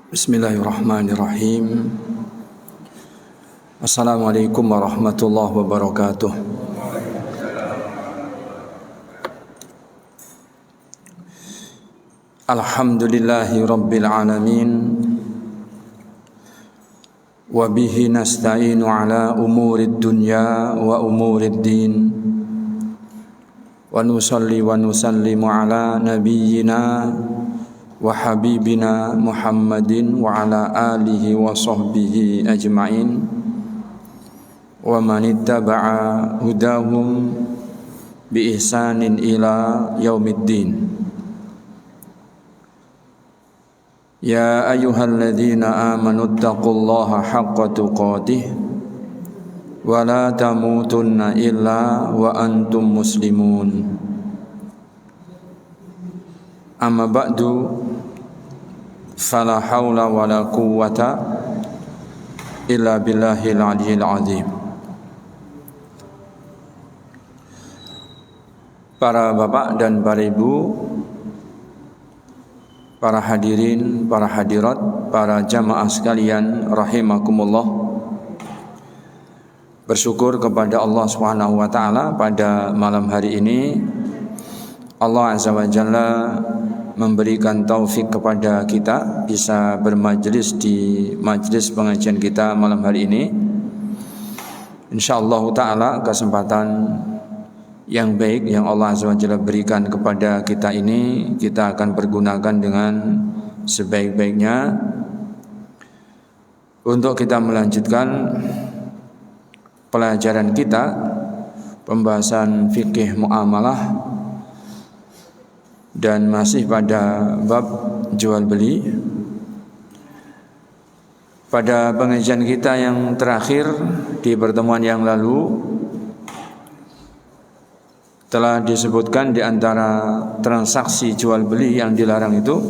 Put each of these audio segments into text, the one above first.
Bismillahirrahmanirrahim. Assalamualaikum warahmatullahi wabarakatuh. Alhamdulillahi rabbil alamin. Wa bihi nasta'inu ala umurid dunya wa umurid din. Wa nusalli wa nusallimu ala nabiyyina wa habibina Muhammadin wa ala alihi wa sahbihi ajma'in wa man ittaba'a hudahum bi ihsanin ila yaumiddin. Ya ayyuhalladzina amanu taqullaha haqqa tuqatih wa la tamutunna illa wa antum muslimun. Amma ba'du, fala haula wala quwwata illa billahil aliyyil azim. Para bapak dan para ibu, para hadirin, para hadirat, para jamaah sekalian rahimakumullah, bersyukur kepada Allah Subhanahu wa taala pada malam hari ini Allah Azza wa Jalla memberikan taufik kepada kita bisa bermajlis di majlis pengajian kita malam hari ini. InsyaAllah ta'ala kesempatan yang baik yang Allah Azza wa Jalla berikan kepada kita ini kita akan pergunakan dengan sebaik-baiknya untuk kita melanjutkan pelajaran kita pembahasan fikih muamalah dan masih pada bab jual beli. Pada pengajian kita yang terakhir di pertemuan yang lalu telah disebutkan di antara transaksi jual beli yang dilarang itu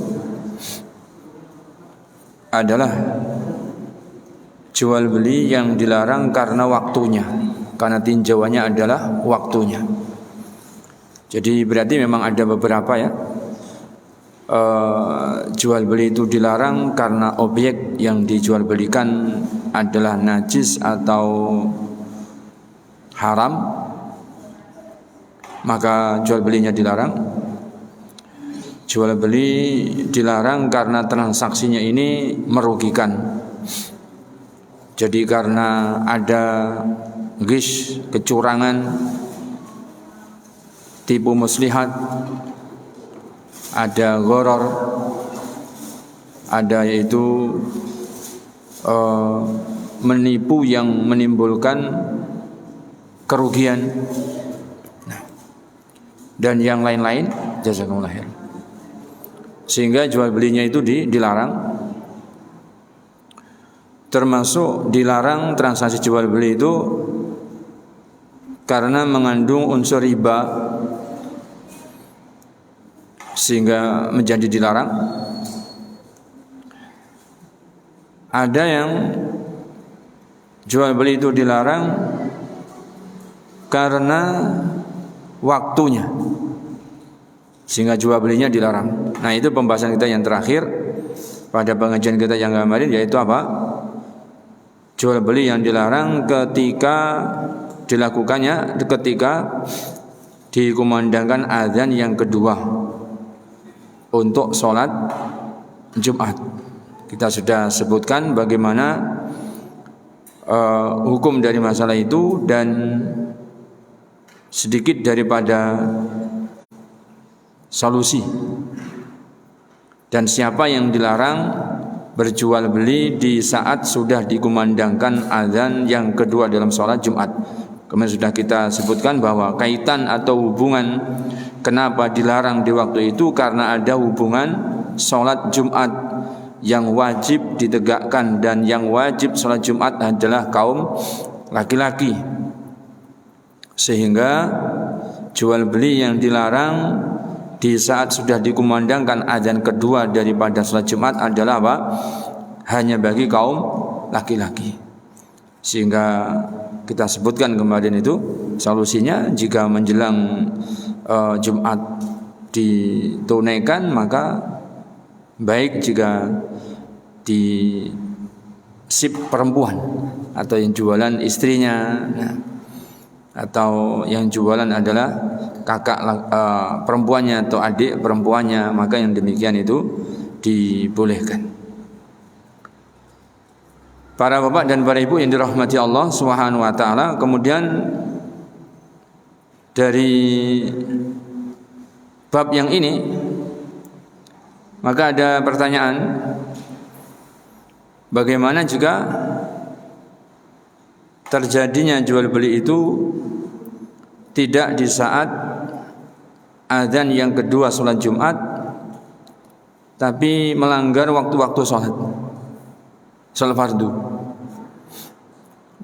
adalah jual beli yang dilarang karena waktunya, karena tinjauannya adalah waktunya. Jadi berarti memang ada beberapa ya jual beli itu dilarang karena objek yang dijual belikan adalah najis atau haram, maka jual belinya dilarang. Jual beli dilarang karena transaksinya ini merugikan. Jadi karena ada ghish, kecurangan, tipu muslihat, ada gharar, ada yaitu menipu yang menimbulkan kerugian, dan yang lain-lain. Jazakumullah khair. Sehingga jual belinya itu dilarang. Termasuk dilarang transaksi jual beli itu karena mengandung unsur riba sehingga menjadi dilarang. Ada yang jual beli itu dilarang karena waktunya sehingga jual belinya dilarang. Nah, itu pembahasan kita yang terakhir pada pengajian kita yang kemarin, yaitu apa? Jual beli yang dilarang ketika dilakukannya ketika dikumandangkan azan yang kedua untuk sholat Jumat. Kita sudah sebutkan bagaimana hukum dari masalah itu dan sedikit daripada solusi. Dan siapa yang dilarang berjual beli di saat sudah dikumandangkan azan yang kedua dalam sholat Jumat. Kemudian sudah kita sebutkan bahwa kaitan atau hubungan kenapa dilarang di waktu itu karena ada hubungan sholat Jumat yang wajib ditegakkan, dan yang wajib sholat Jumat adalah kaum laki-laki. Sehingga jual beli yang dilarang di saat sudah dikumandangkan azan kedua daripada sholat Jumat adalah apa? Hanya bagi kaum laki-laki. Sehingga kita sebutkan kemarin itu solusinya jika menjelang Jumat ditunaikan, maka baik jika di sip perempuan, atau yang jualan istrinya, atau yang jualan adalah kakak perempuannya atau adik perempuannya, maka yang demikian itu dibolehkan. Para bapak dan para ibu yang dirahmati Allah Subhanahu wa taala, kemudian dari bab yang ini maka ada pertanyaan, bagaimana jika terjadinya jual beli itu tidak di saat azan yang kedua sholat Jumat, tapi melanggar waktu-waktu sholat fardu.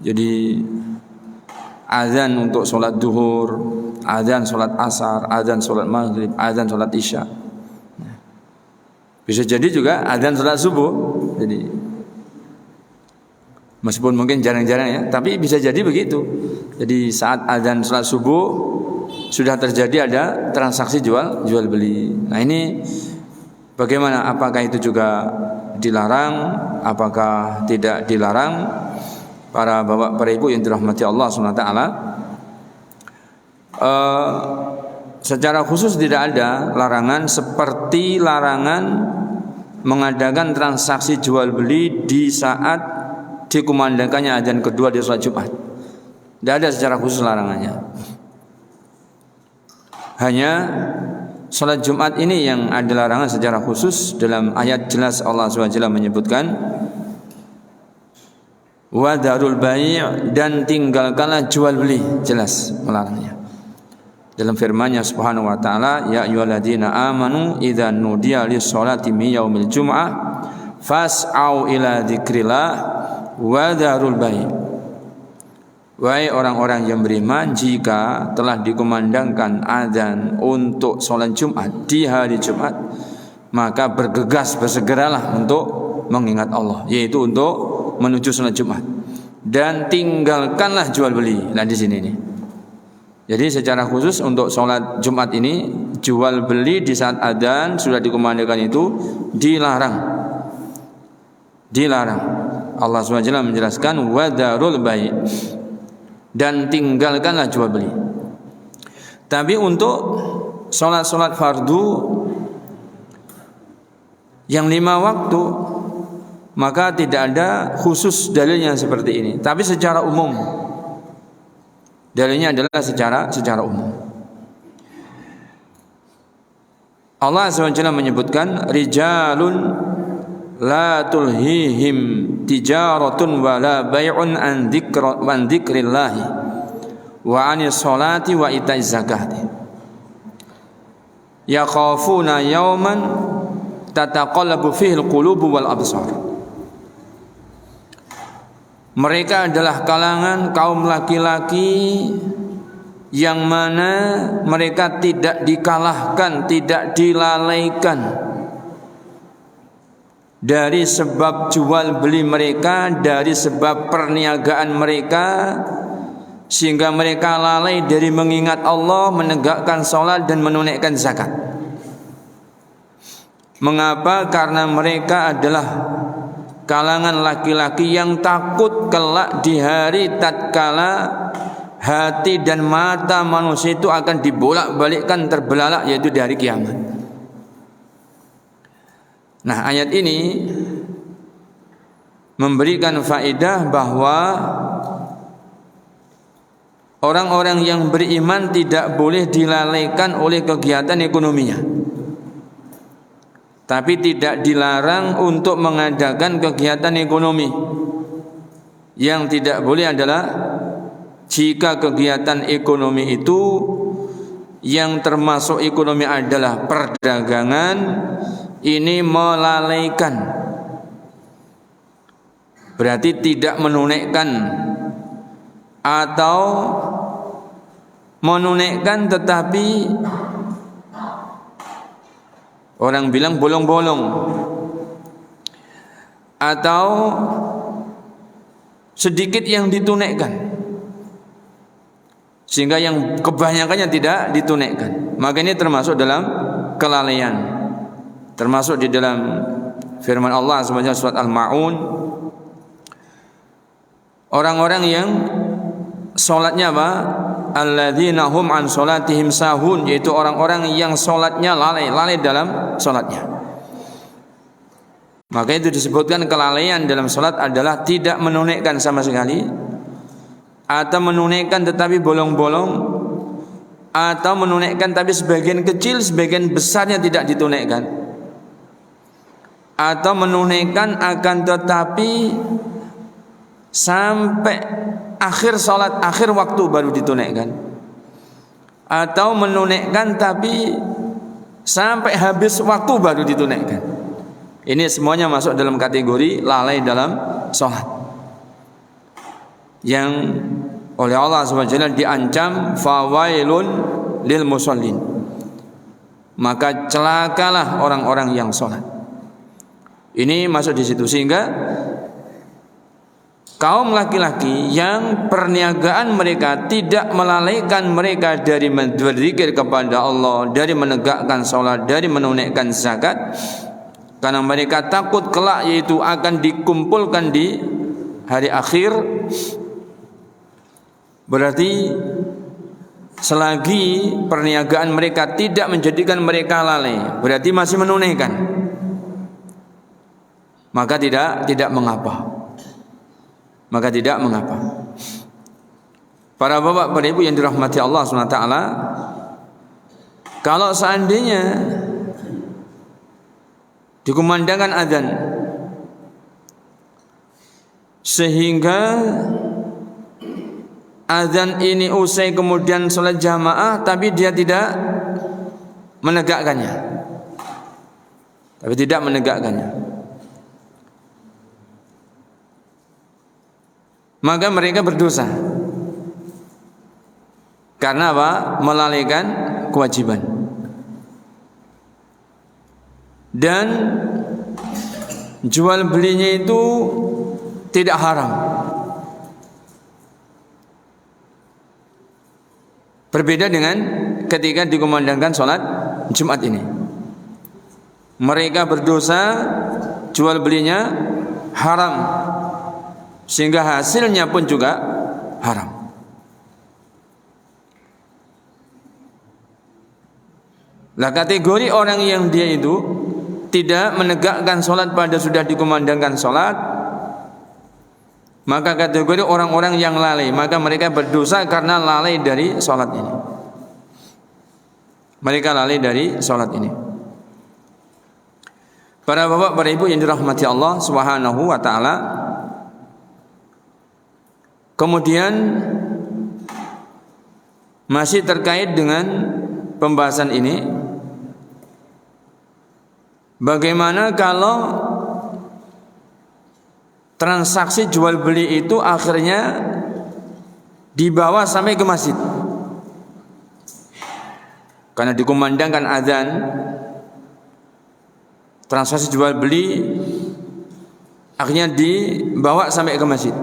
Jadi azan untuk sholat duhur, azan sholat asar, azan sholat maghrib, azan sholat isya. Bisa jadi juga azan sholat subuh. Jadi meskipun mungkin jarang-jarang ya, tapi bisa jadi begitu. Jadi saat azan sholat subuh sudah terjadi ada transaksi jual beli. Nah ini bagaimana? Apakah itu juga dilarang? Apakah tidak dilarang? Para bapak, para ibu yang dirahmati Allah SWT, secara khusus tidak ada larangan seperti larangan mengadakan transaksi jual beli di saat dikumandangkannya azan kedua di sholat Jumat. Tidak ada secara khusus larangannya. Hanya sholat Jumat ini yang ada larangan secara khusus. Dalam ayat jelas Allah SWT menyebutkan wa darul bai', dan tinggalkanlah jual beli, jelas melarangnya. Dalam firman-Nya Subhanahu wa taala, ya ayyuhalladzina amanu idza nudiya lis-sholati min yaumil jum'ah fas'au ila dzikrillah wa darul bai'. Wahai orang-orang yang beriman, jika telah dikumandangkan azan untuk sholat Jumat di hari Jumat, maka bergegas, bersegeralah untuk mengingat Allah, yaitu untuk menuju sholat Jumat, dan tinggalkanlah jual beli. Nah di sini nih. Jadi secara khusus untuk sholat Jumat ini, jual beli di saat adzan sudah dikumandangkan itu dilarang. Dilarang. Allah SWT menjelaskan wadarul bai', dan tinggalkanlah jual beli. Tapi untuk sholat fardu yang 5 waktu, maka tidak ada khusus dalilnya seperti ini. Tapi secara umum, dalilnya adalah secara umum. Allah SWT menyebutkan rijalun la tulhihim tijaratun wa la bai'un an dzikrillahi wa anis salati wa itaiz zakati yakhafuna yawman tataqallabu fihi alqulubu wal absar. Mereka adalah kalangan kaum laki-laki yang mana mereka tidak dikalahkan, tidak dilalaikan dari sebab jual beli mereka, dari sebab perniagaan mereka, sehingga mereka lalai dari mengingat Allah, menegakkan sholat dan menunaikan zakat. Mengapa? Karena mereka adalah kalangan laki-laki yang takut kelak di hari tatkala hati dan mata manusia itu akan dibolak-balikkan, terbelalak, yaitu di hari kiamat. Nah, ayat ini memberikan faedah bahwa orang-orang yang beriman tidak boleh dilalaikan oleh kegiatan ekonominya. Tapi tidak dilarang untuk mengadakan kegiatan ekonomi. Yang tidak boleh adalah jika kegiatan ekonomi itu yang termasuk ekonomi adalah perdagangan, ini melalaikan, berarti tidak menunaikan, atau menunaikan tetapi orang bilang bolong-bolong, atau sedikit yang ditunaikan sehingga yang kebanyakannya tidak ditunaikan. Maka ini termasuk dalam kelalaian, termasuk di dalam firman Allah subhanahu surat Al-Ma'un, orang-orang yang salatnya apa? Alladzina hum an salatihim sahun, yaitu orang-orang yang salatnya lalai dalam salatnya. Maka itu disebutkan kelalaian dalam salat adalah tidak menunaikan sama sekali, atau menunaikan tetapi bolong-bolong, atau menunaikan tapi sebagian kecil, sebagian besarnya tidak ditunaikan, atau menunaikan akan tetapi sampai akhir salat, akhir waktu baru ditunaikan, atau menunaikan tapi sampai habis waktu baru ditunaikan. Ini semuanya masuk dalam kategori lalai dalam salat, yang oleh Allah SWT diancam fawailun lil musallin, maka celakalah orang-orang yang salat. Ini masuk di situ, sehingga kaum laki-laki yang perniagaan mereka tidak melalaikan mereka dari berzikir kepada Allah, dari menegakkan salat, dari menunaikan zakat, karena mereka takut kelak yaitu akan dikumpulkan di hari akhir. Berarti selagi perniagaan mereka tidak menjadikan mereka lalai, berarti masih menunaikan, maka tidak mengapa. Maka tidak mengapa. Para bapak, para ibu yang dirahmati Allah SWT, kalau seandainya dikumandangkan azan sehingga azan ini usai kemudian sholat jamaah, tapi dia tidak menegakkannya, maka mereka berdosa. Karena apa? Melalaikan kewajiban. Dan jual belinya itu tidak haram. Berbeda dengan ketika dikumandangkan sholat Jumat ini. Mereka berdosa, jual belinya haram, sehingga hasilnya pun juga haram. Lah kategori orang yang dia itu tidak menegakkan sholat pada sudah dikumandangkan sholat, maka kategori orang-orang yang lalai, maka mereka berdosa karena lalai dari sholat ini. Mereka lalai dari sholat ini. Para bapak, para ibu yang dirahmati Allah Subhanahu wa ta'ala, kemudian masih terkait dengan pembahasan ini, bagaimana kalau transaksi jual beli itu akhirnya dibawa sampai ke masjid? Karena dikumandangkan azan, transaksi jual beli akhirnya dibawa sampai ke masjid.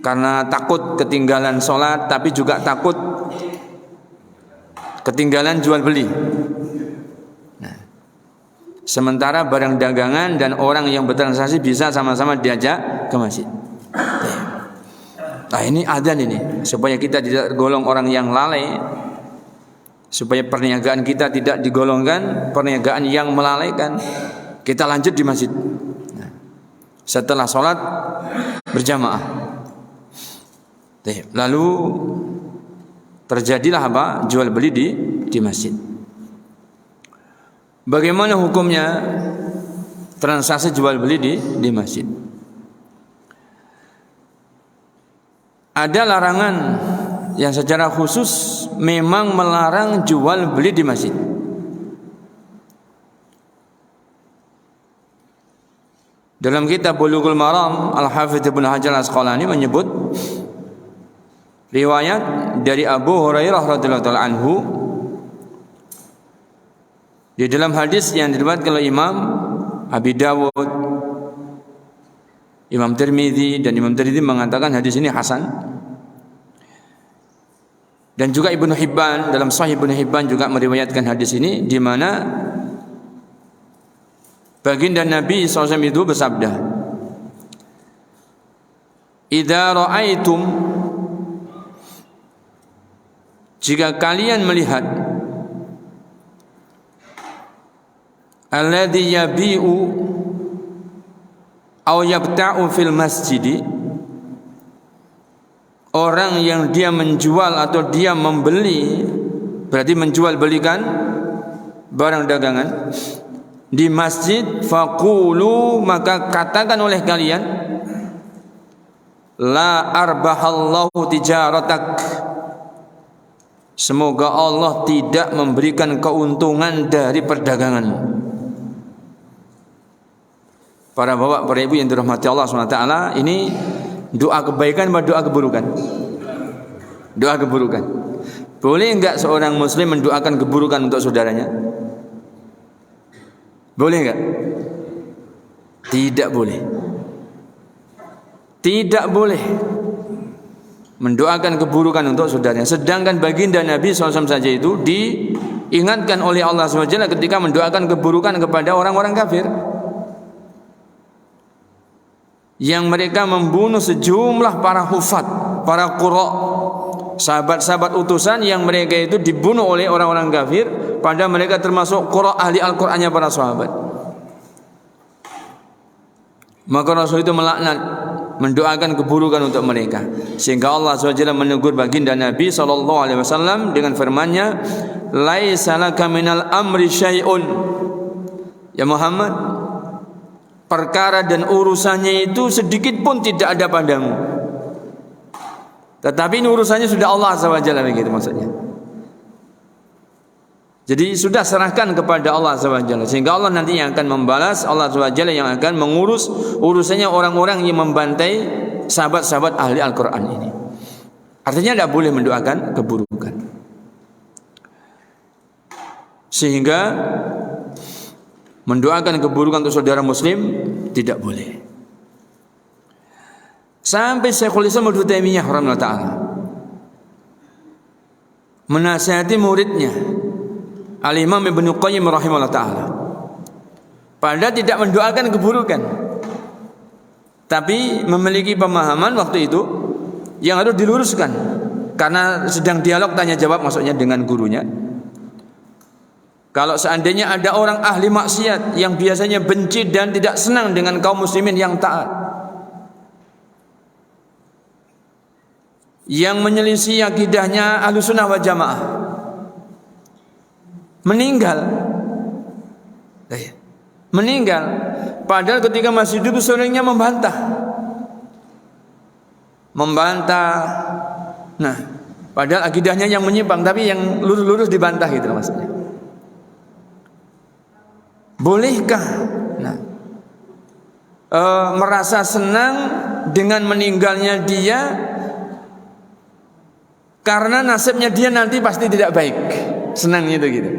Karena takut ketinggalan sholat, tapi juga takut ketinggalan jual beli. Nah, sementara barang dagangan dan orang yang bertransaksi bisa sama-sama diajak ke masjid. Nah, ini adzan ini, supaya kita tidak tergolong orang yang lalai, supaya perniagaan kita tidak digolongkan perniagaan yang melalaikan. Kita lanjut di masjid. Nah, setelah sholat berjamaah. Lalu terjadilah apa? Jual beli di masjid. Bagaimana hukumnya transaksi jual beli di masjid? Ada larangan yang secara khusus memang melarang jual beli di masjid. Dalam kitab Bulughul Maram, Al-Hafidz Ibnu Hajar Al-Asqalani menyebut riwayat dari Abu Hurairah radhiyallahu anhu di dalam hadis yang diriwayatkan oleh Imam Abi Dawud, Imam Tirmidzi, dan Imam Tirmidzi mengatakan hadis ini hasan. Dan juga Ibnu Hibban, dalam Sahih Ibnu Hibban juga meriwayatkan hadis ini, di mana Baginda Nabi SAW itu bersabda, "Idza ra'aitum," jika kalian melihat, "alladzi yabi'u aw yabta'u fil masjidi," orang yang dia menjual atau dia membeli, berarti menjual belikan barang dagangan di masjid, faqulu, maka katakan oleh kalian, la arbahallahu tijaratak, semoga Allah tidak memberikan keuntungan dari perdaganganmu. Para bapak, para ibu yang dirahmati Allah SWT, ini doa kebaikan atau doa keburukan? Doa keburukan. Boleh enggak seorang muslim mendoakan keburukan untuk saudaranya? Boleh enggak? Tidak boleh. Tidak boleh mendoakan keburukan untuk saudaranya. Sedangkan baginda Nabi SAW saja itu diingatkan oleh Allah SWT ketika mendoakan keburukan kepada orang-orang kafir yang mereka membunuh sejumlah para hufat, para qurra, sahabat-sahabat utusan yang mereka itu dibunuh oleh orang-orang kafir, pada mereka termasuk qurra ahli Al-Qur'annya para sahabat. Maka Rasul itu melaknat, mendoakan keburukan untuk mereka, sehingga Allah SWT menegur baginda Nabi SAW dengan firman-Nya, laisa laka minal amri syai'un, ya Muhammad, perkara dan urusannya itu sedikit pun tidak ada padamu. Tetapi ini urusannya sudah Allah SWT, begitu maksudnya. Jadi sudah serahkan kepada Allah SWT, sehingga Allah nanti yang akan membalas, Allah SWT yang akan mengurus urusannya orang-orang yang membantai sahabat-sahabat ahli Al-Quran ini. Artinya tidak boleh mendoakan keburukan. Sehingga mendoakan keburukan untuk saudara muslim tidak boleh. Sampai Syekhul Islam Ibnu Taimiyah rahimahullah ta'ala menasihati muridnya Al-Imam Ibnu Qayyim rahimahullah ta'ala, padahal tidak mendoakan keburukan, tapi memiliki pemahaman waktu itu yang harus diluruskan, karena sedang dialog tanya jawab maksudnya dengan gurunya. Kalau seandainya ada orang ahli maksiat yang biasanya benci dan tidak senang dengan kaum muslimin yang taat, yang menyelisih akidahnya Ahlussunnah wal Jamaah, meninggal, padahal ketika masih hidup seringnya membantah. Nah, padahal akidahnya yang menyimpang, tapi yang lurus-lurus dibantah, gitu maksudnya. Bolehkah merasa senang dengan meninggalnya dia karena nasibnya dia nanti pasti tidak baik? Senang itu gitu.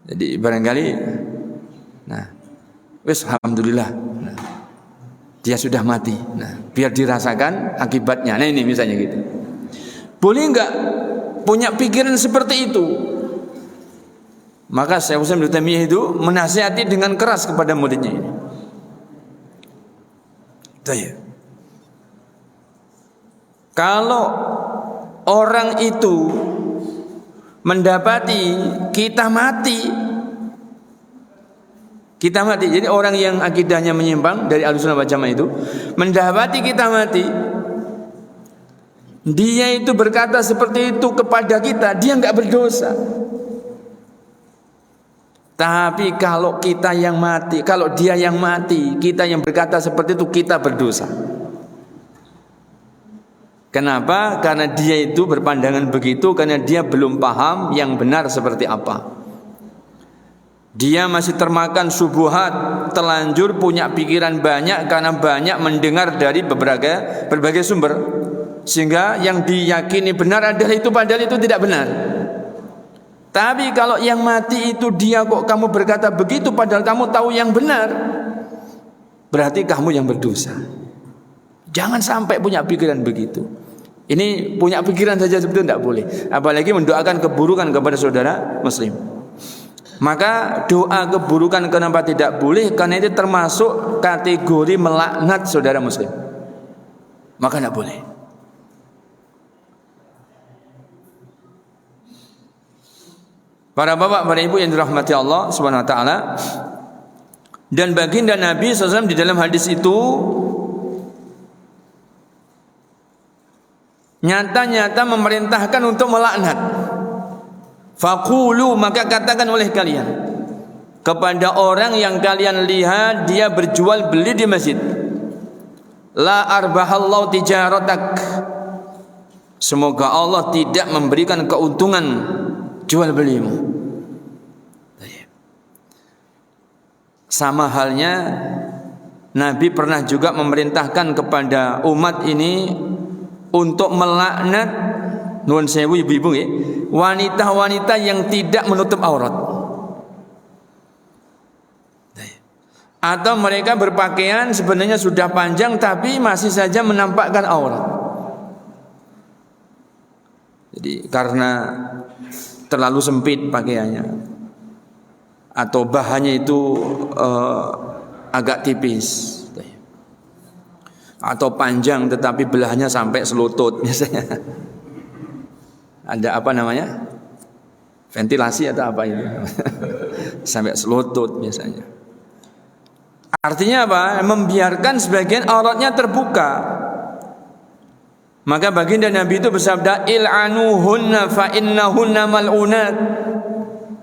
Jadi barangkali wis alhamdulillah, dia sudah mati. Biar dirasakan akibatnya. Nah ini misalnya gitu. Boleh enggak punya pikiran seperti itu? Maka Syekh Ibnu Taimiyah itu menasihati dengan keras kepada muridnya ini. Kalau orang itu mendapati kita mati, jadi orang yang akidahnya menyimpang dari Ahlussunnah wal Jamaah itu mendapati kita mati, dia itu berkata seperti itu kepada kita, dia enggak berdosa. Tapi kalau kita yang mati, kalau dia yang mati, kita yang berkata seperti itu, kita berdosa. Kenapa? Karena dia itu berpandangan begitu karena dia belum paham yang benar seperti apa. Dia masih termakan subuhat, terlanjur punya pikiran banyak karena banyak mendengar dari berbagai sumber, sehingga yang diyakini benar adalah itu, padahal itu tidak benar. Tapi kalau yang mati itu dia kok kamu berkata begitu padahal kamu tahu yang benar, berarti kamu yang berdosa. Jangan sampai punya pikiran begitu. Ini punya pikiran saja sebetulnya tidak boleh, apalagi mendoakan keburukan kepada saudara muslim. Maka doa keburukan kenapa tidak boleh? Karena itu termasuk kategori melaknat saudara muslim. Maka tidak boleh. Para bapak, para ibu yang dirahmati Allah Subhanahu wa taala, dan baginda Nabi SAW di dalam hadis itu nyata-nyata memerintahkan untuk melaknat. Faqulu, maka katakan oleh kalian kepada orang yang kalian lihat dia berjual beli di masjid, la arbahallahu tijaratak, semoga Allah tidak memberikan keuntungan jual belimu. Sama halnya Nabi pernah juga memerintahkan kepada umat ini untuk melaknat, nuwun sewu ibu-ibu ya, wanita-wanita yang tidak menutup aurat, atau mereka berpakaian sebenarnya sudah panjang tapi masih saja menampakkan aurat. Jadi karena terlalu sempit pakaiannya atau bahannya itu agak tipis, atau panjang tetapi belahnya sampai selutut biasanya. Ada apa namanya? Ventilasi atau apa itu? Sampai selutut biasanya. Artinya apa? Membiarkan sebagian auratnya terbuka. Maka baginda Nabi itu bersabda, il'anuhunna fa innahunna mal'unat.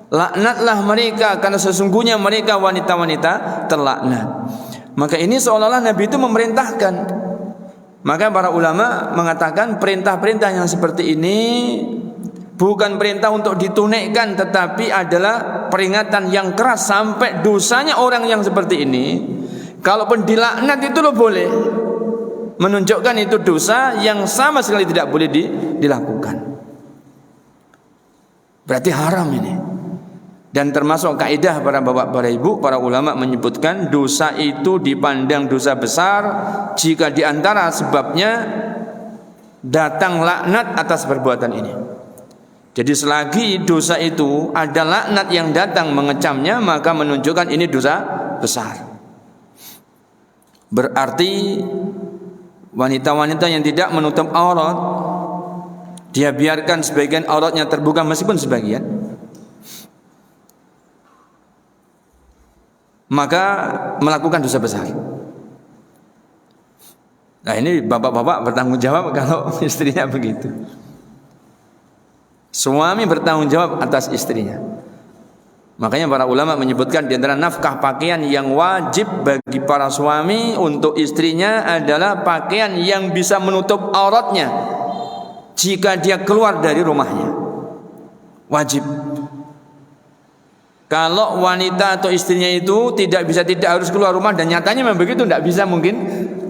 Laknatlah mereka karena sesungguhnya mereka wanita-wanita terlaknat. Maka ini seolah-olah Nabi itu memerintahkan. Maka para ulama mengatakan perintah-perintah yang seperti ini bukan perintah untuk ditunaikan, tetapi adalah peringatan yang keras sampai dosanya orang yang seperti ini. Kalaupun dilaknat itu lo boleh, menunjukkan itu dosa yang sama sekali tidak boleh dilakukan. Berarti haram ini. Dan termasuk kaidah para bapak, para ibu, para ulama menyebutkan dosa itu dipandang dosa besar jika diantara sebabnya datang laknat atas perbuatan ini. Jadi selagi dosa itu ada laknat yang datang mengecamnya, maka menunjukkan ini dosa besar. Berarti wanita-wanita yang tidak menutup aurat, dia biarkan sebagian auratnya terbuka meskipun sebagian, maka melakukan dosa besar. Nah ini bapak-bapak bertanggung jawab kalau istrinya begitu. Suami bertanggung jawab atas istrinya. Makanya para ulama menyebutkan di antara nafkah pakaian yang wajib bagi para suami untuk istrinya adalah pakaian yang bisa menutup auratnya jika dia keluar dari rumahnya. Wajib. Kalau wanita atau istrinya itu tidak harus keluar rumah, dan nyatanya memang begitu, tidak bisa mungkin,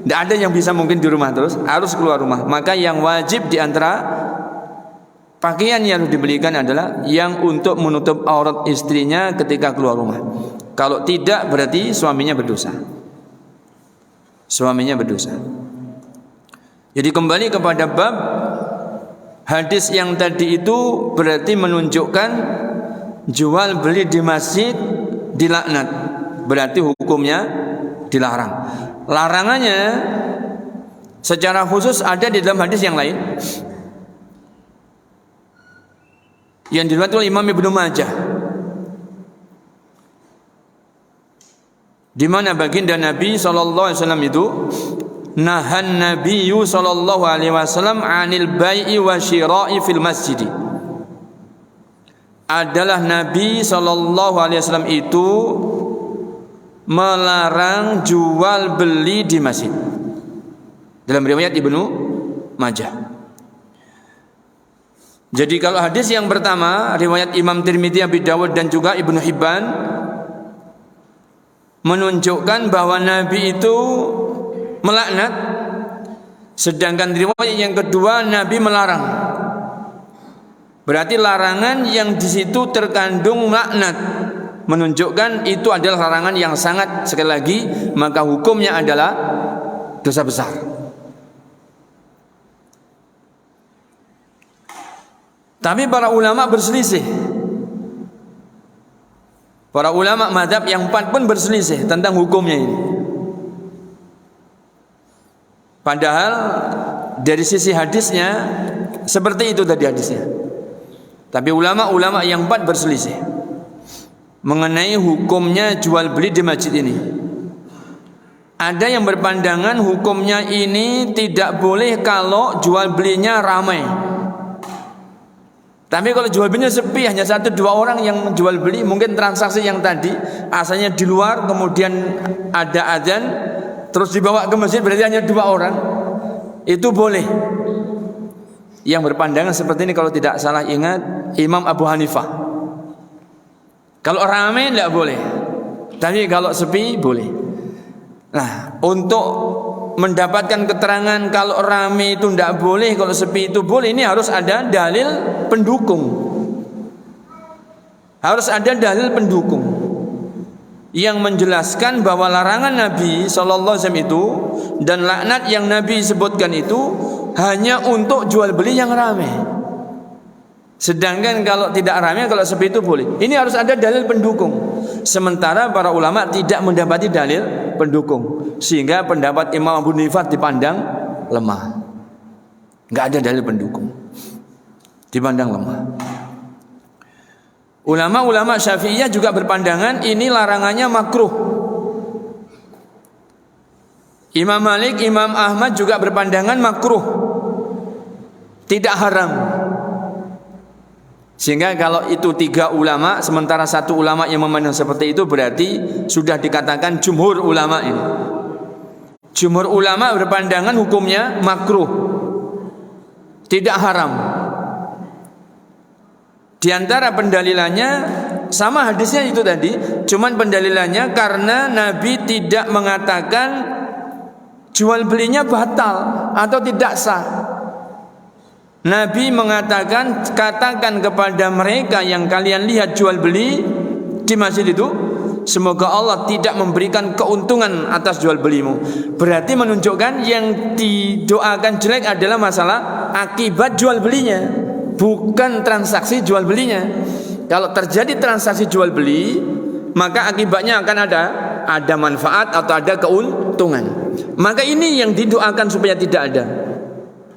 tidak ada yang bisa mungkin di rumah terus, harus keluar rumah. Maka yang wajib di antara pakaian yang dibelikan adalah yang untuk menutup aurat istrinya ketika keluar rumah. Kalau tidak berarti suaminya berdosa. Suaminya berdosa. Jadi kembali kepada bab hadis yang tadi itu berarti menunjukkan jual beli di masjid dilaknat, berarti hukumnya dilarang. Larangannya secara khusus ada di dalam hadis yang lain yang diriwayatkan oleh Imam Ibnu Majah, di mana baginda Nabi sallallahu alaihi wasallam itu nahan Nabiyyu sallallahu alaihi wasallam 'anil bai'i wa syira'i fil masjid. Adalah Nabi sallallahu alaihi wasallam itu melarang jual beli di masjid. Dalam riwayat Ibnu Majah. Jadi kalau hadis yang pertama riwayat Imam Tirmidzi, Abi Dawud dan juga Ibnu Hibban menunjukkan bahwa Nabi itu melaknat, sedangkan riwayat yang kedua Nabi melarang. Berarti larangan yang di situ terkandung laknat, menunjukkan itu adalah larangan yang sangat, sekali lagi, maka hukumnya adalah dosa besar. Tapi para ulama berselisih. Para ulama mazhab yang 4 pun berselisih tentang hukumnya ini. Padahal dari sisi hadisnya seperti itu tadi hadisnya. Tapi ulama-ulama yang 4 berselisih mengenai hukumnya jual beli di masjid ini. Ada yang berpandangan hukumnya ini tidak boleh kalau jual belinya ramai. Tapi kalau jual belinya sepi, hanya 1-2 orang yang jual beli, mungkin transaksi yang tadi asalnya di luar, kemudian ada azan, terus dibawa ke masjid, berarti hanya 2 orang, itu boleh. Yang berpandangan seperti ini kalau tidak salah ingat Imam Abu Hanifah. Kalau ramai tidak boleh, tapi kalau sepi boleh. Nah, untuk mendapatkan keterangan kalau ramai itu tidak boleh, kalau sepi itu boleh, ini harus ada dalil pendukung. Harus ada dalil pendukung yang menjelaskan bahwa larangan Nabi SAW itu dan laknat yang Nabi sebutkan itu hanya untuk jual beli yang ramai. Sedangkan kalau tidak ramai, kalau sepi itu boleh. Ini harus ada dalil pendukung. Sementara para ulama tidak mendapati dalil pendukung, sehingga pendapat Imam Abu Hanifah dipandang lemah. Enggak ada dalil pendukung, dipandang lemah. Ulama-ulama Syafi'iyah juga berpandangan ini larangannya makruh. Imam Malik, Imam Ahmad juga berpandangan makruh, tidak haram. Sehingga kalau itu 3 ulama, sementara 1 ulama yang memandang seperti itu, berarti sudah dikatakan jumhur ulama ini. Jumhur ulama berpandangan hukumnya makruh, tidak haram. Di antara pendalilannya sama hadisnya itu tadi, cuman pendalilannya karena Nabi tidak mengatakan jual belinya batal atau tidak sah. Nabi mengatakan, katakan kepada mereka yang kalian lihat jual beli di masjid itu, semoga Allah tidak memberikan keuntungan atas jual belimu. Berarti menunjukkan yang didoakan jelek adalah masalah akibat jual belinya, bukan transaksi jual belinya. Kalau terjadi transaksi jual beli, maka akibatnya akan ada manfaat atau ada keuntungan. Maka ini yang didoakan supaya tidak ada.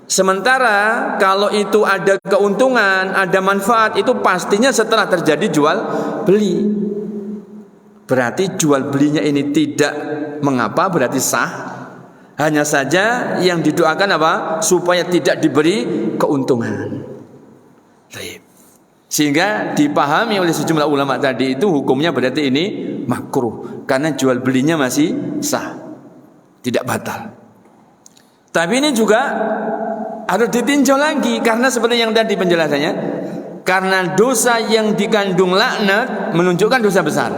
Sementara kalau itu ada keuntungan, ada manfaat, itu pastinya setelah terjadi jual beli. Berarti jual belinya ini tidak mengapa, berarti sah. Hanya saja yang didoakan apa? Supaya tidak diberi keuntungan. Sehingga dipahami oleh sejumlah ulama tadi itu hukumnya berarti ini makruh, karena jual belinya masih sah, tidak batal. Tapi ini juga harus ditinjau lagi, karena seperti yang tadi penjelasannya, karena dosa yang dikandung laknat menunjukkan dosa besar.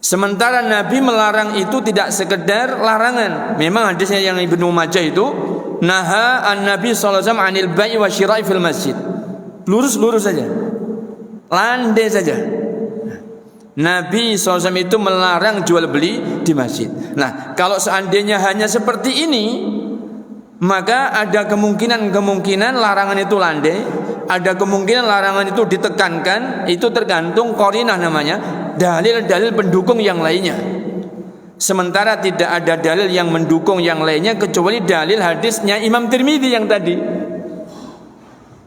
Sementara Nabi melarang itu tidak sekedar larangan. Memang hadisnya yang Ibnu Majah itu, naha an-Nabi sallallahu alaihi wasallam 'anil bai'i wa syira'i fil masjid. Lurus-lurus saja, landai saja. Nabi SAW itu melarang jual beli di masjid. Nah, kalau seandainya hanya seperti ini, maka ada kemungkinan larangan itu landai, ada kemungkinan larangan itu ditekankan. Itu tergantung qarinah namanya, dalil-dalil pendukung yang lainnya. Sementara tidak ada dalil yang mendukung yang lainnya kecuali dalil hadisnya Imam Tirmidzi yang tadi.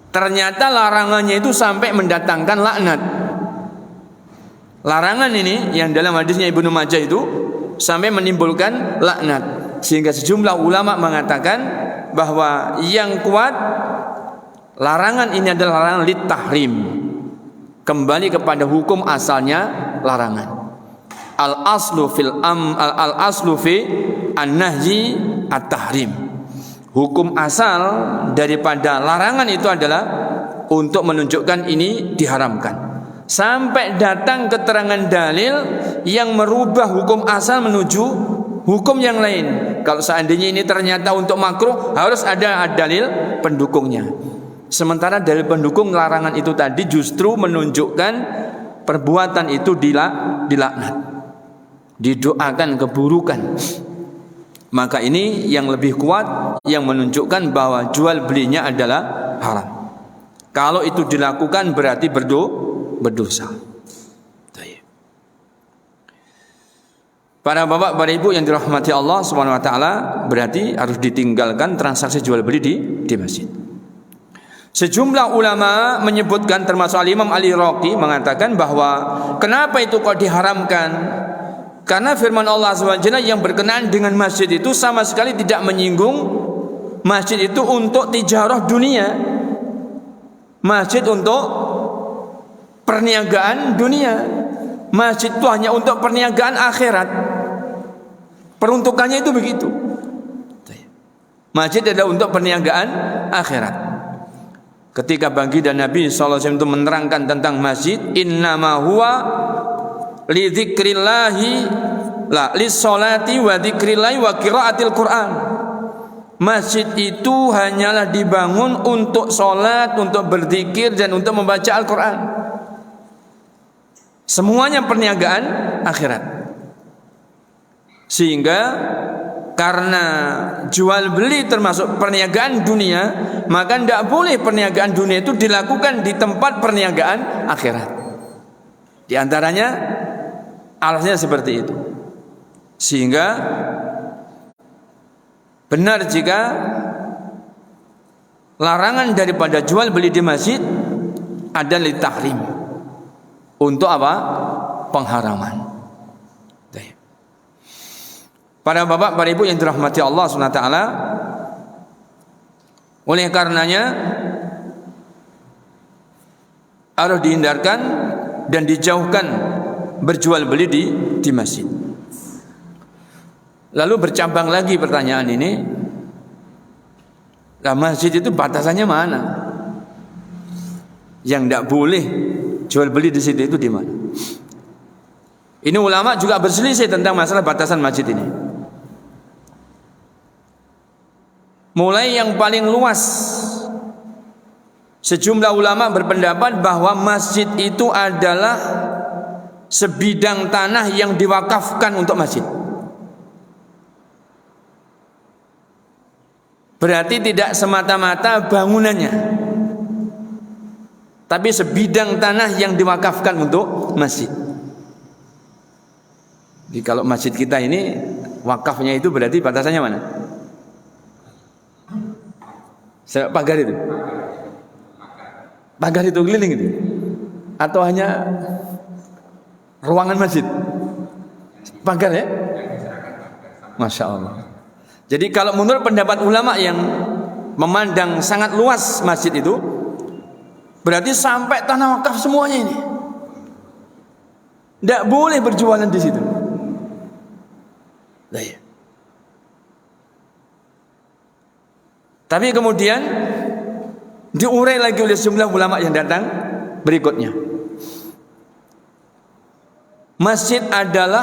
Ternyata larangannya itu sampai mendatangkan laknat. Larangan ini yang dalam hadisnya Ibnu Majah itu sampai menimbulkan laknat. Sehingga sejumlah ulama mengatakan bahwa yang kuat larangan ini adalah larangan lit-tahrim, kembali kepada hukum asalnya larangan. Al-aslu fi an-nahyi at-tahrim. Hukum asal daripada larangan itu adalah untuk menunjukkan ini diharamkan. Sampai datang keterangan dalil yang merubah hukum asal menuju hukum yang lain. Kalau seandainya ini ternyata untuk makruh, harus ada dalil pendukungnya. Sementara dalil pendukung larangan itu tadi justru menunjukkan perbuatan itu dilaknat, didoakan keburukan. Maka ini yang lebih kuat, yang menunjukkan bahwa jual belinya adalah haram. Kalau itu dilakukan berarti berdosa. Para bapak, para ibu yang dirahmati Allah Subhanahu wa taala, berarti harus ditinggalkan transaksi jual beli di masjid. Sejumlah ulama menyebutkan, termasuk Imam Al-Iraqi mengatakan bahwa kenapa itu kok diharamkan? Karena firman Allah SWT yang berkenaan dengan masjid itu sama sekali tidak menyinggung masjid itu untuk tijarah dunia, masjid untuk perniagaan dunia, masjid itu hanya untuk perniagaan akhirat. Peruntukannya itu begitu. Masjid adalah untuk perniagaan akhirat. Ketika baginda Nabi SAW itu menerangkan tentang masjid, innama huwa li dzikrillahi la lis salati wa dzikrillahi wa qiraatil Quran. Masjid itu hanyalah dibangun untuk salat, untuk berzikir dan untuk membaca Al-Qur'an. Semuanya perniagaan akhirat. Sehingga karena jual beli termasuk perniagaan dunia, maka tidak boleh perniagaan dunia itu dilakukan di tempat perniagaan akhirat. Di antaranya alasnya seperti itu. Sehingga benar jika larangan daripada jual beli di masjid ada li tahrim. Untuk apa? Pengharaman. Para bapak, para ibu yang dirahmati Allah SWT, oleh karenanya harus dihindarkan dan dijauhkan berjual beli di masjid. Lalu bercabang lagi pertanyaan ini, nah masjid itu batasannya mana? Yang tidak boleh jual beli di situ itu di mana? Ini ulama juga berselisih tentang masalah batasan masjid ini. Mulai yang paling luas, sejumlah ulama berpendapat bahwa masjid itu adalah sebidang tanah yang diwakafkan untuk masjid. Berarti tidak semata-mata bangunannya, tapi sebidang tanah yang diwakafkan untuk masjid. Jadi kalau masjid kita ini wakafnya itu berarti batasannya mana? Pagar itu? Pagar itu keliling itu? Atau hanya ruangan masjid? Pagar ya? Masya Allah. Jadi kalau menurut pendapat ulama yang memandang sangat luas masjid itu, berarti sampai tanah wakaf semuanya ini. Tidak boleh berjualan di situ. Nah, ya. Tapi kemudian diurai lagi oleh sejumlah ulama yang datang berikutnya. Masjid adalah,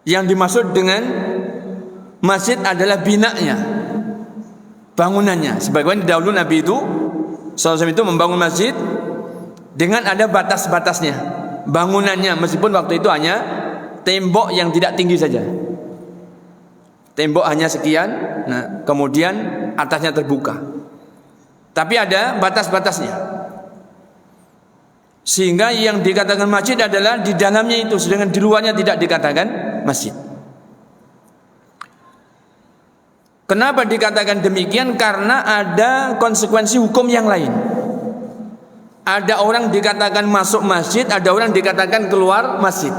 yang dimaksud dengan masjid adalah binanya, bangunannya. Sebagaimana dahulu Nabi itu SAW itu membangun masjid dengan ada batas-batasnya, bangunannya, meskipun waktu itu hanya tembok yang tidak tinggi saja. Tembok hanya sekian, nah kemudian atasnya terbuka. Tapi ada batas-batasnya. Sehingga yang dikatakan masjid adalah di dalamnya itu, sedangkan di luarnya tidak dikatakan masjid. Kenapa dikatakan demikian? Karena ada konsekuensi hukum yang lain. Ada orang dikatakan masuk masjid, ada orang dikatakan keluar masjid.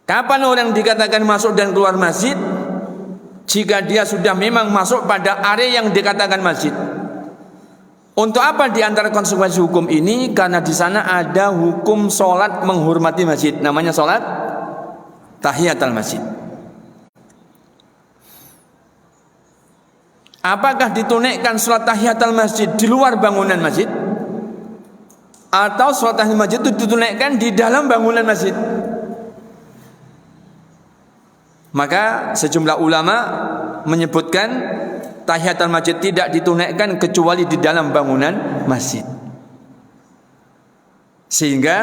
Kapan orang dikatakan masuk dan keluar masjid? Jika dia sudah memang masuk pada area yang dikatakan masjid. Untuk apa di antara konsekuensi hukum ini? Karena di sana ada hukum sholat menghormati masjid. Namanya sholat tahiyatul masjid. Apakah ditunaikan sholat tahiyatul masjid di luar bangunan masjid? Atau sholat tahiyatul masjid itu ditunaikan di dalam bangunan masjid? Maka sejumlah ulama menyebutkan tahiyatul masjid tidak ditunaikan kecuali di dalam bangunan masjid. Sehingga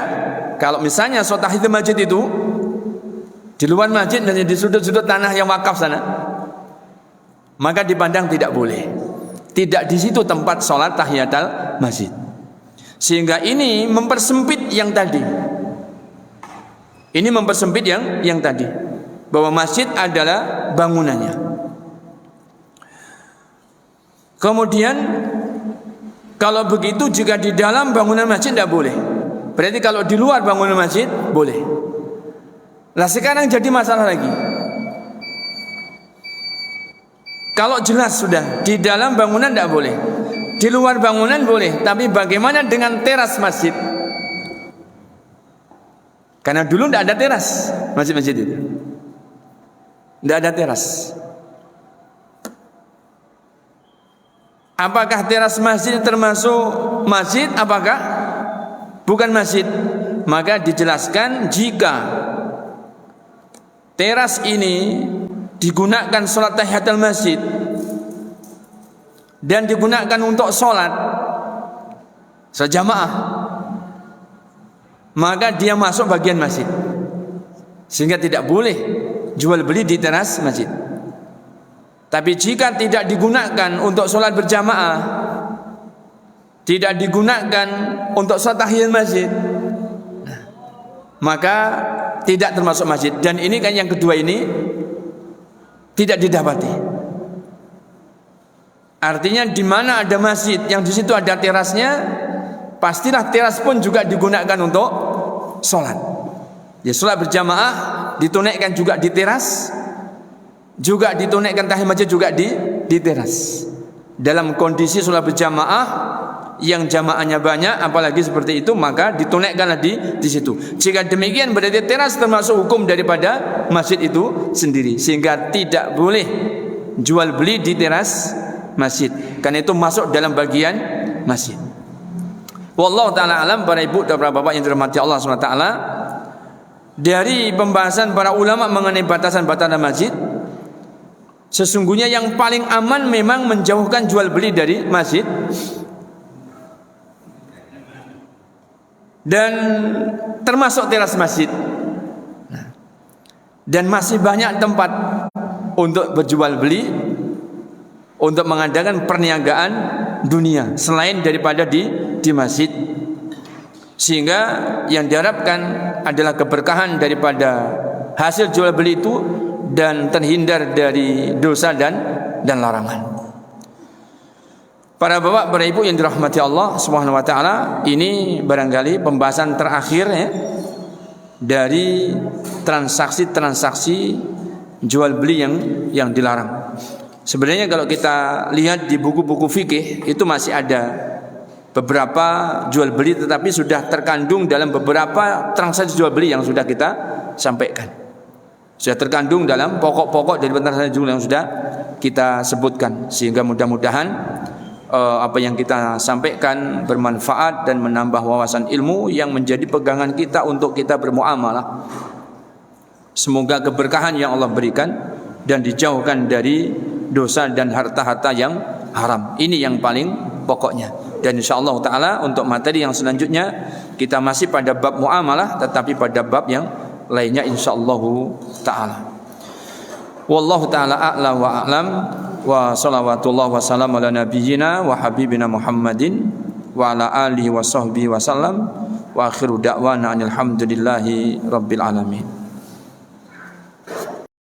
kalau misalnya sholat tahiyatul masjid itu di luar masjid dan di sudut-sudut tanah yang wakaf sana, maka dipandang tidak boleh. Tidak di situ tempat sholat tahiyatul masjid. Sehingga ini mempersempit yang tadi. Ini mempersempit yang tadi, bahwa masjid adalah bangunannya. Kemudian kalau begitu jika di dalam bangunan masjid tidak boleh. Berarti kalau di luar bangunan masjid boleh. Lah sekarang jadi masalah lagi. Kalau jelas sudah di dalam bangunan tidak boleh, di luar bangunan boleh. Tapi bagaimana dengan teras masjid? Karena dulu tidak ada teras masjid-masjid itu, tidak ada teras. Apakah teras masjid termasuk masjid? Apakah bukan masjid? Maka dijelaskan jika teras ini digunakan sholat tahiyatul masjid dan digunakan untuk sholat sejamaah, maka dia masuk bagian masjid, sehingga tidak boleh jual beli di teras masjid. Tapi jika tidak digunakan untuk sholat berjamaah, tidak digunakan untuk sholat tahiyatul masjid, maka tidak termasuk masjid. Dan ini kan yang kedua ini tidak didapati. Artinya di mana ada masjid yang di situ ada terasnya, pastilah teras pun juga digunakan untuk sholat. Ya, sholat berjamaah ditunaikan juga di teras, juga ditunaikan tahiyatul masjid juga di teras. Dalam kondisi sholat berjamaah yang jamaahnya banyak, apalagi seperti itu, maka ditunaikanlah di situ. Jika demikian berarti teras termasuk hukum daripada masjid itu sendiri, sehingga tidak boleh jual beli di teras masjid, karena itu masuk dalam bagian masjid. Wallahu ta'ala alam. Para ibu dan para bapak yang dirahmati Allah SWT, dari pembahasan para ulama mengenai batasan-batasan masjid, sesungguhnya yang paling aman memang menjauhkan jual beli dari masjid, dan termasuk teras masjid. Dan masih banyak tempat untuk berjual beli, untuk mengadakan perniagaan dunia selain daripada di masjid, sehingga yang diharapkan adalah keberkahan daripada hasil jual beli itu dan terhindar dari dosa dan larangan. Para bapak, para ibu yang dirahmati Allah Subhanahu wa taala, ini barangkali pembahasan terakhir ya, dari transaksi-transaksi jual beli yang dilarang. Sebenarnya kalau kita lihat di buku-buku fikih itu masih ada beberapa jual beli, tetapi sudah terkandung dalam beberapa transaksi jual beli yang sudah kita sampaikan. Sudah terkandung dalam pokok-pokok dari transaksi jual yang sudah kita sebutkan, sehingga mudah-mudahan apa yang kita sampaikan bermanfaat dan menambah wawasan ilmu yang menjadi pegangan kita untuk kita bermuamalah. Semoga keberkahan yang Allah berikan dan dijauhkan dari dosa dan harta-harta yang haram. Ini yang paling pokoknya. Dan insyaallah taala untuk materi yang selanjutnya kita masih pada bab muamalah, tetapi pada bab yang lainnya insyaallah taala. Wallahu taala a'la wa a'lam. Wa salawatullah wa salam ala nabiyyina wa habibina Muhammadin wa ala alihi wa sahbihi wa sallam. Wa akhiru da'wana alhamdulillahi rabbil alamin.